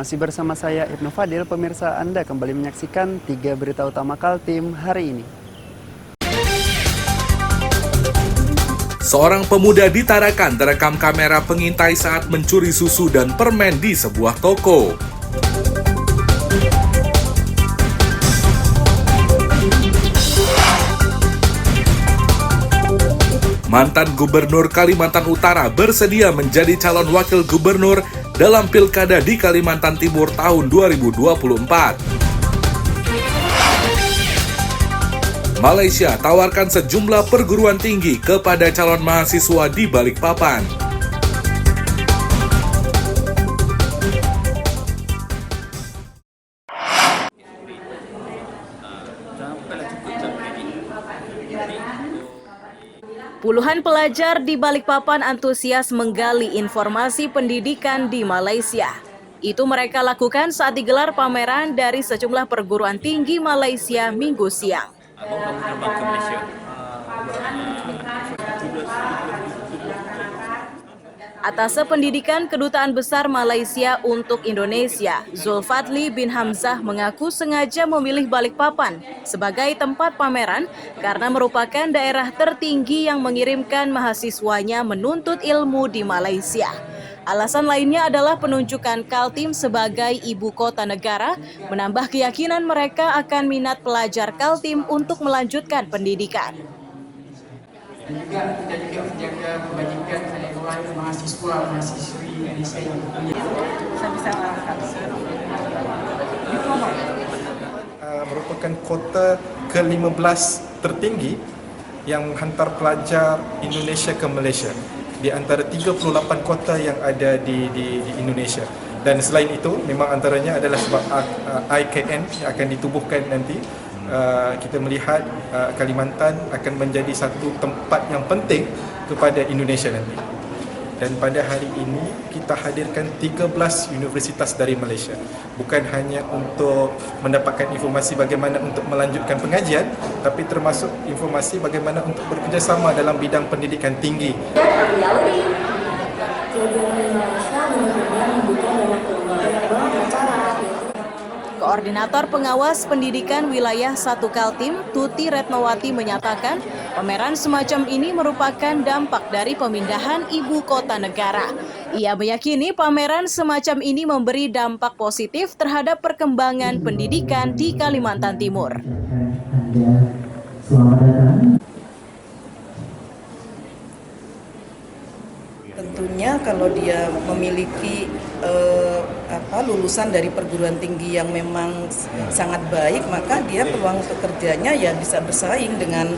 Masih bersama saya Ibnu Fadil, pemirsa Anda kembali menyaksikan 3 berita utama Kaltim hari ini. Seorang pemuda di Tarakan terekam kamera pengintai saat mencuri susu dan permen di sebuah toko. Mantan Gubernur Kalimantan Utara bersedia menjadi calon wakil gubernur dalam Pilkada di Kalimantan Timur tahun 2024. Malaysia tawarkan sejumlah perguruan tinggi kepada calon mahasiswa di Balikpapan. Puluhan pelajar di Balikpapan antusias menggali informasi pendidikan di Malaysia. Itu mereka lakukan saat digelar pameran dari sejumlah perguruan tinggi Malaysia Minggu siang. Abang kamu terbang ke Malaysia. Atase Pendidikan Kedutaan Besar Malaysia untuk Indonesia, Zulfadli bin Hamzah mengaku sengaja memilih Balikpapan sebagai tempat pameran karena merupakan daerah tertinggi yang mengirimkan mahasiswanya menuntut ilmu di Malaysia. Alasan lainnya adalah penunjukan Kaltim sebagai ibu kota negara, menambah keyakinan mereka akan minat pelajar Kaltim untuk melanjutkan pendidikan. Dan juga kita juga menjaga kebajikan oleh mahasiswa-mahasiswi Indonesia yang merupakan kota ke-15 tertinggi yang menghantar pelajar Indonesia ke Malaysia di antara 38 kota yang ada di Indonesia. Dan selain itu, memang antaranya adalah sebab IKN yang akan ditubuhkan nanti. Kita melihat Kalimantan akan menjadi satu tempat yang penting kepada Indonesia nanti. Dan pada hari ini kita hadirkan 13 universitas dari Malaysia. Bukan hanya untuk mendapatkan informasi bagaimana untuk melanjutkan pengajian, tapi termasuk informasi bagaimana untuk bekerjasama dalam bidang pendidikan tinggi. Koordinator Pengawas Pendidikan Wilayah 1 Kaltim, Tuti Retnowati menyatakan, pameran semacam ini merupakan dampak dari pemindahan ibu kota negara. Ia meyakini pameran semacam ini memberi dampak positif terhadap perkembangan pendidikan di Kalimantan Timur. Tentunya kalau dia memiliki lulusan dari perguruan tinggi yang memang sangat baik, maka dia peluang pekerjaannya ya bisa bersaing dengan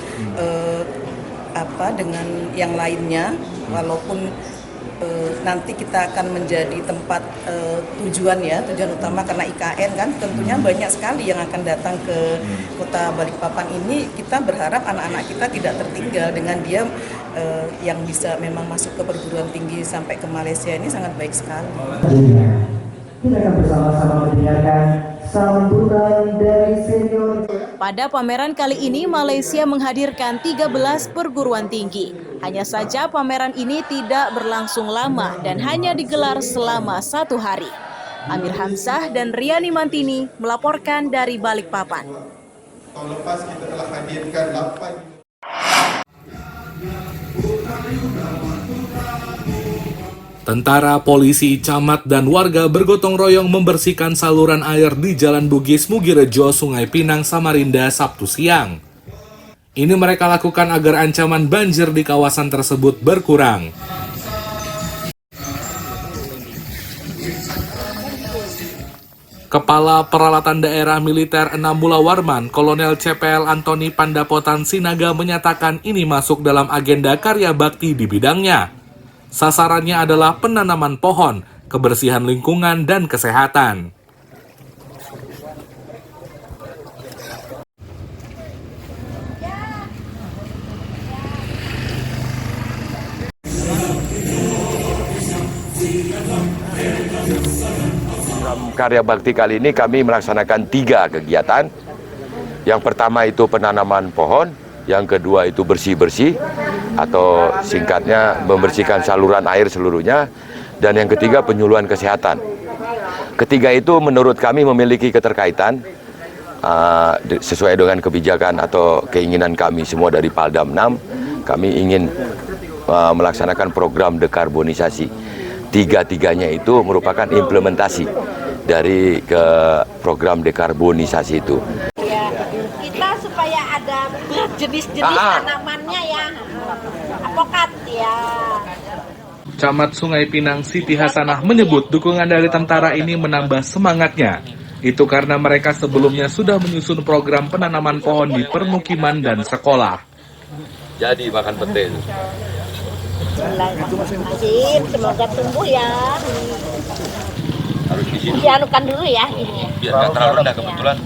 dengan yang lainnya, walaupun nanti kita akan menjadi tempat tujuan utama karena IKN kan tentunya banyak sekali yang akan datang ke kota Balikpapan ini. Kita berharap anak-anak kita tidak tertinggal dengan dia yang bisa memang masuk ke perguruan tinggi sampai ke Malaysia ini sangat baik sekali. Kita akan bersama-sama mendengarkan sambutan dari senior. Pada pameran kali ini, Malaysia menghadirkan 13 perguruan tinggi. Hanya saja pameran ini tidak berlangsung lama dan hanya digelar selama 1 hari. Amir Hamzah dan Riani Mantini melaporkan dari Balikpapan. Tahun lepas kita telah hadirkan 8 Tentara, polisi, camat, dan warga bergotong royong membersihkan saluran air di Jalan Bugis, Mugirejo, Sungai Pinang, Samarinda, Sabtu siang. Ini mereka lakukan agar ancaman banjir di kawasan tersebut berkurang. Kepala Peralatan Daerah Militer 6 Mula Warman, Kolonel CPL Antoni Pandapotan Sinaga menyatakan ini masuk dalam agenda karya bakti di bidangnya. Sasarannya adalah penanaman pohon, kebersihan lingkungan, dan kesehatan. Dalam karya bakti kali ini kami melaksanakan 3 kegiatan. Yang pertama itu penanaman pohon, yang kedua itu bersih-bersih, atau singkatnya membersihkan saluran air seluruhnya, dan yang ketiga penyuluhan kesehatan. Ketiga itu menurut kami memiliki keterkaitan sesuai dengan kebijakan atau keinginan kami semua dari Paldam 6. Kami ingin melaksanakan program dekarbonisasi. Tiga-tiganya itu merupakan implementasi dari program dekarbonisasi itu. Ya, kita supaya ada jenis-jenis tanamannya ya, apokat ya. Camat Sungai Pinang Siti Hasanah menyebut dukungan dari tentara ini menambah semangatnya. Itu karena mereka sebelumnya sudah menyusun program penanaman pohon di permukiman dan sekolah. Jadi makan petai itu. Bismillahirrahmanirrahim, semoga tumbuh ya. Harus di sini. Dianukan dulu ya ini. Biar nggak terlalu rendah kebetulan.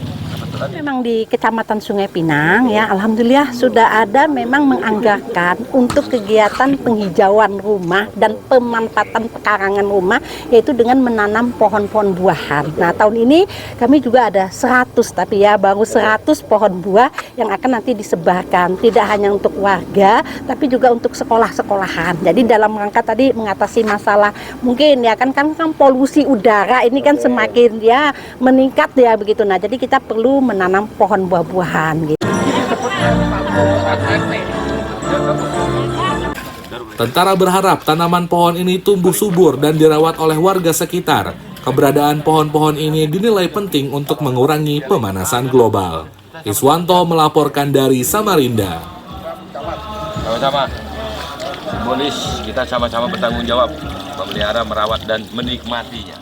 Memang di Kecamatan Sungai Pinang ya, alhamdulillah sudah ada memang menganggarkan untuk kegiatan penghijauan rumah dan pemanfaatan pekarangan rumah, yaitu dengan menanam pohon-pohon buahan. Nah, tahun ini kami juga ada 100, tapi ya baru 100 pohon buah yang akan nanti disebarkan, tidak hanya untuk warga tapi juga untuk sekolah-sekolahan. Jadi dalam rangka tadi mengatasi masalah mungkin ya kan polusi udara ini kan semakin ya meningkat ya begitu. Nah, jadi kita perlu menanam pohon buah-buahan gitu. Tentara berharap tanaman pohon ini tumbuh subur dan dirawat oleh warga sekitar. Keberadaan pohon-pohon ini dinilai penting untuk mengurangi pemanasan global. Iswanto melaporkan dari Samarinda. Sama-sama. Simbolis kita sama-sama bertanggung jawab memelihara, merawat dan menikmatinya.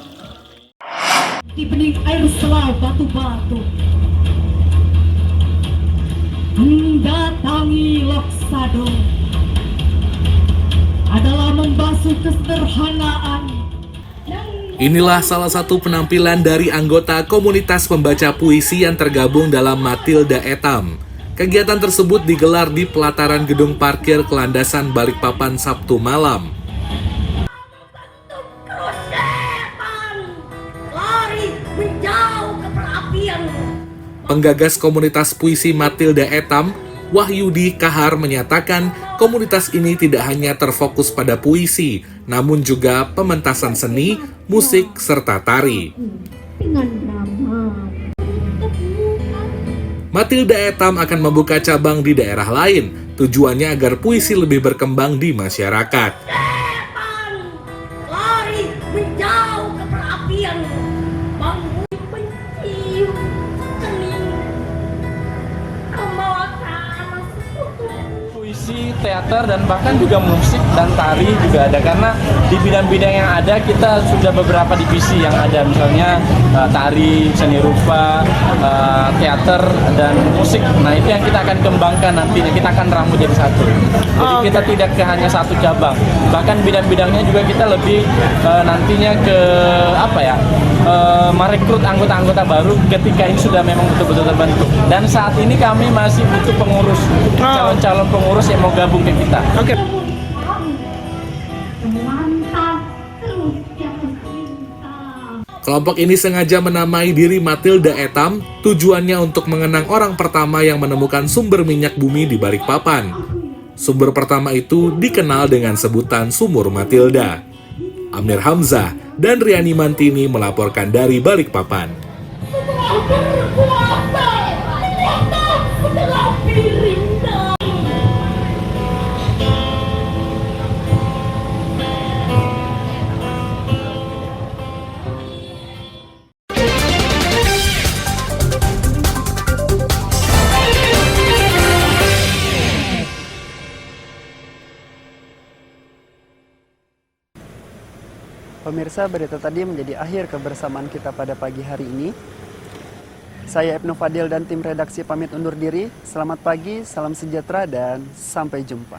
Di bening air selau batu-batu mendatangi Loksado adalah membasuh kesederhanaan. Inilah salah satu penampilan dari anggota komunitas pembaca puisi yang tergabung dalam Matilda Etam. Kegiatan tersebut digelar di pelataran gedung parkir Kelandasan Balikpapan Sabtu malam. Penggagas komunitas puisi Matilda Etam, Wahyudi Kahar menyatakan komunitas ini tidak hanya terfokus pada puisi, namun juga pementasan seni, musik, serta tari. Matilda Etam akan membuka cabang di daerah lain, tujuannya agar puisi lebih berkembang di masyarakat. Teater dan bahkan juga musik dan tari juga ada, karena di bidang-bidang yang ada kita sudah beberapa divisi yang ada, misalnya tari, seni rupa, teater dan musik. Nah, itu yang kita akan kembangkan nantinya, kita akan rambut jadi satu. Jadi kita tidak hanya satu cabang, bahkan bidang-bidangnya juga kita lebih nantinya ke merekrut anggota-anggota baru ketika ini sudah memang betul-betul terbentuk. Dan saat ini kami masih butuh pengurus, calon-calon pengurus yang mau gabung ke kita. Oke. Kelompok ini sengaja menamai diri Matilda Etam, tujuannya untuk mengenang orang pertama yang menemukan sumber minyak bumi di Balikpapan. Sumber pertama itu dikenal dengan sebutan Sumur Matilda. Amir Hamzah dan Riani Mantini melaporkan dari Balikpapan. Pemirsa, berita tadi menjadi akhir kebersamaan kita pada pagi hari ini. Saya Ibnu Fadil dan tim redaksi pamit undur diri. Selamat pagi, salam sejahtera, dan sampai jumpa.